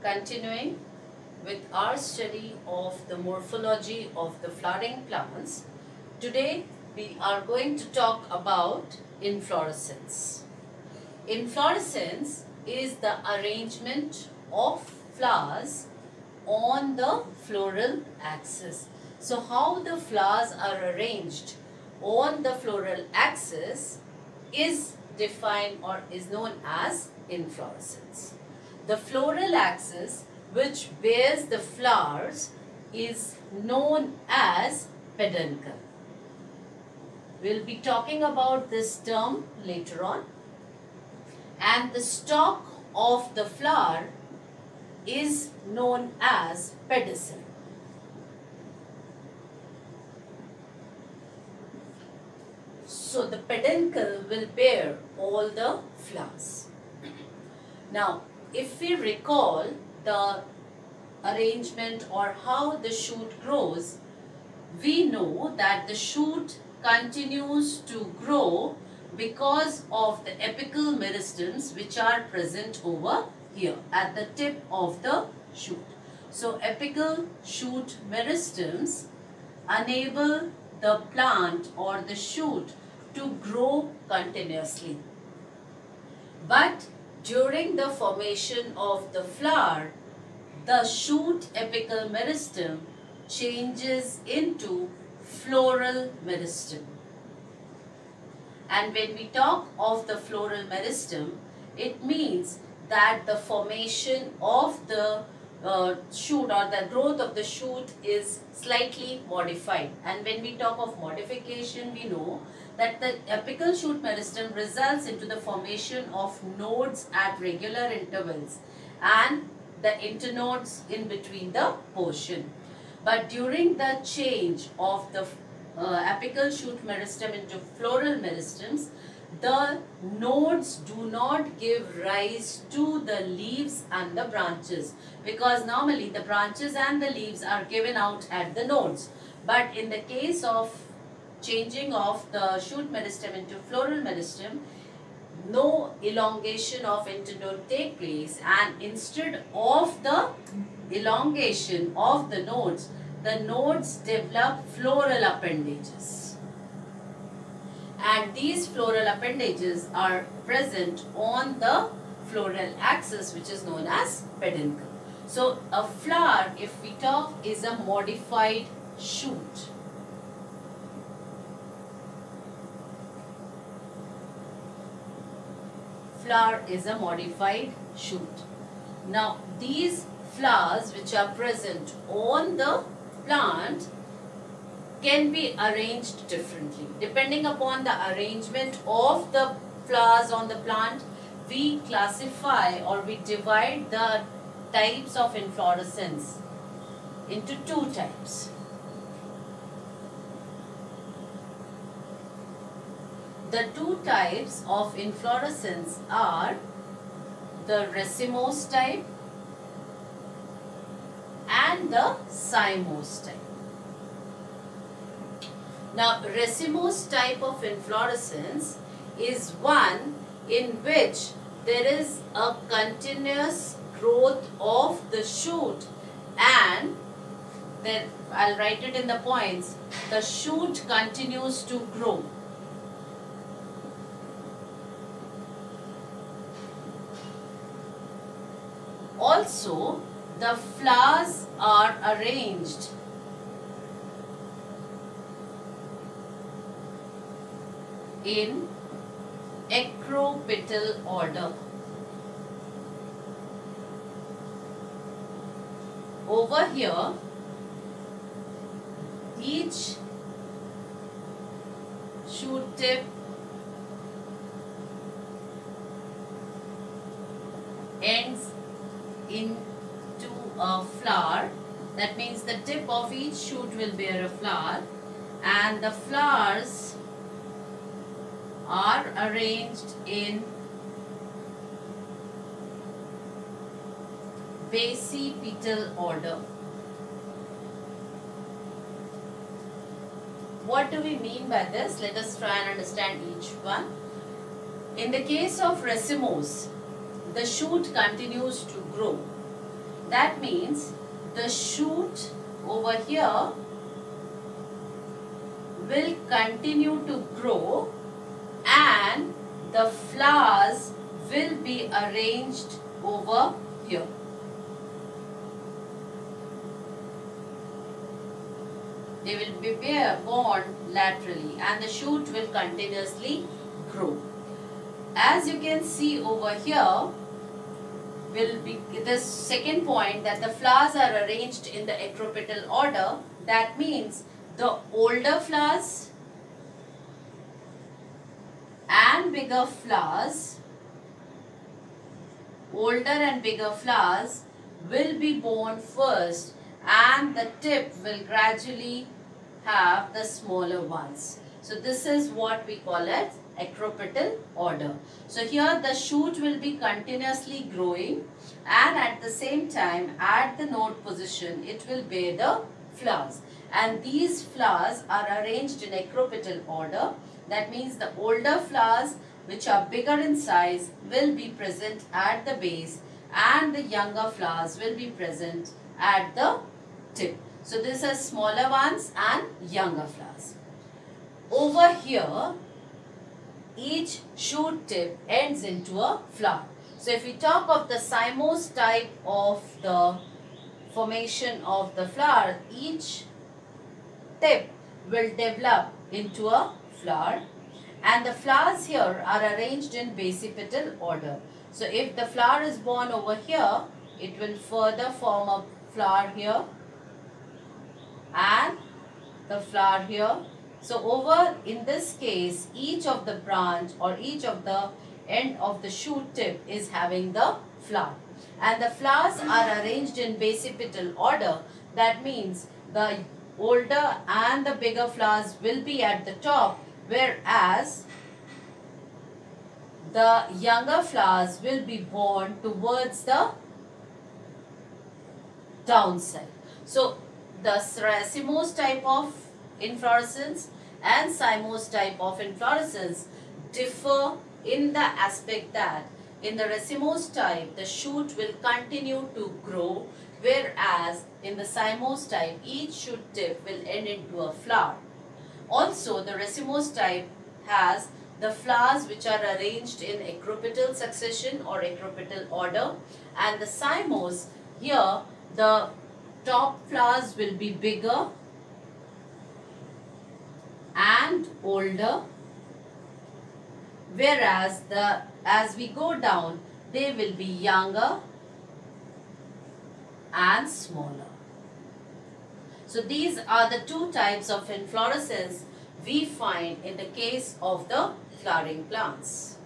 continuing with our study of the morphology of the flowering plants. Today we are going to talk about inflorescence. Inflorescence is the arrangement of flowers on the floral axis. So how the flowers are arranged on the floral axis is defined or is known as inflorescence. The floral axis which bears the flowers is known as peduncle. We'll be talking about this term later on. And the stalk of the flower is known as pedicel. So the peduncle will bear all the flowers. Now, if we recall the arrangement or how the shoot grows, we know that the shoot continues to grow because of the apical meristems which are present over here at the tip of the shoot. So apical shoot meristems enable the plant or the shoot to grow continuously. But during the formation of the flower, the shoot apical meristem changes into floral meristem. And when we talk of the floral meristem, it means that the formation of the shoot or the growth of the shoot is slightly modified. And when we talk of modification, we know that the apical shoot meristem results into the formation of nodes at regular intervals and the internodes in between the portion. But during the change of the apical shoot meristem into floral meristems, the nodes do not give rise to the leaves and the branches, because normally the branches and the leaves are given out at the nodes. But in the case of changing of the shoot meristem into floral meristem, no elongation of internode take place, and instead of the elongation of the nodes develop floral appendages. And these floral appendages are present on the floral axis, which is known as peduncle. So a flower, if we talk, is a modified shoot. Flower is a modified shoot. Now these flowers which are present on the plant can be arranged differently. Depending upon the arrangement of the flowers on the plant, we classify or we divide the types of inflorescence into two types. The two types of inflorescence are the racemose type and the cymose type. Now, racemose type of inflorescence is one in which there is a continuous growth of the shoot, and then I'll write it in the points, the shoot continues to grow. Also, the flowers are arranged in acropetal order. Over here, each shoot tip ends into a flower. That means the tip of each shoot will bear a flower, and the flowers are arranged in basipetal order. What do we mean by this? Let us try and understand each one. In the case of racemose, the shoot continues to grow. That means the shoot over here will continue to grow and the flowers will be arranged over here. They will be borne laterally and the shoot will continuously grow. As you can see over here, will be this second point, that the flowers are arranged in the acropetal order. That means the older flowers and bigger flowers, older and bigger flowers will be born first and the tip will gradually have the smaller ones. So this is what we call it acropetal order. So here the shoot will be continuously growing and at the same time at the node position it will bear the flowers, and these flowers are arranged in acropetal order. That means the older flowers which are bigger in size will be present at the base and the younger flowers will be present at the tip. So these are smaller ones and younger flowers. Over here, each shoot tip ends into a flower. So if we talk of the cymose type of the formation of the flower, each tip will develop into a flower and the flowers here are arranged in basipetal order. So if the flower is born over here, it will further form a flower here and the flower here. So over in this case, each of the branch or each of the end of the shoot tip is having the flower, and the flowers are arranged in basipetal order. That means the older and the bigger flowers will be at the top, whereas the younger flowers will be born towards the downside. So the racemose type of inflorescence and cymose type of inflorescence differ in the aspect that in the racemose type the shoot will continue to grow, whereas in the cymose type each shoot tip will end into a flower. Also the racemose type has the flowers which are arranged in acropetal succession or acropetal order, and the cymose, here the top flowers will be bigger and older, whereas as we go down they will be younger and smaller. So these are the two types of inflorescence we find in the case of the flowering plants.